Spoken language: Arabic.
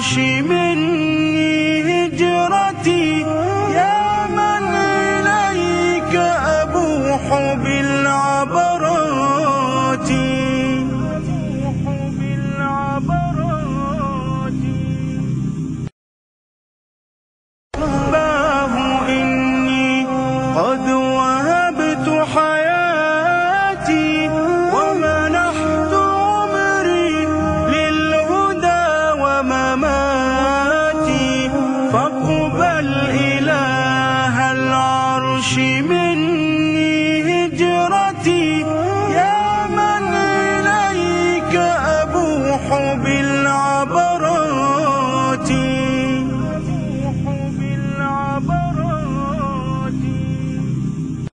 العرش مني هجرتي، يا من إليك أبوح بالعبرات. رباه إني قد وهبت حياتي ومنحت عمري للهدى ومماتي، فاقبل إله العرش مني هجرتي، يا من إليك أبوح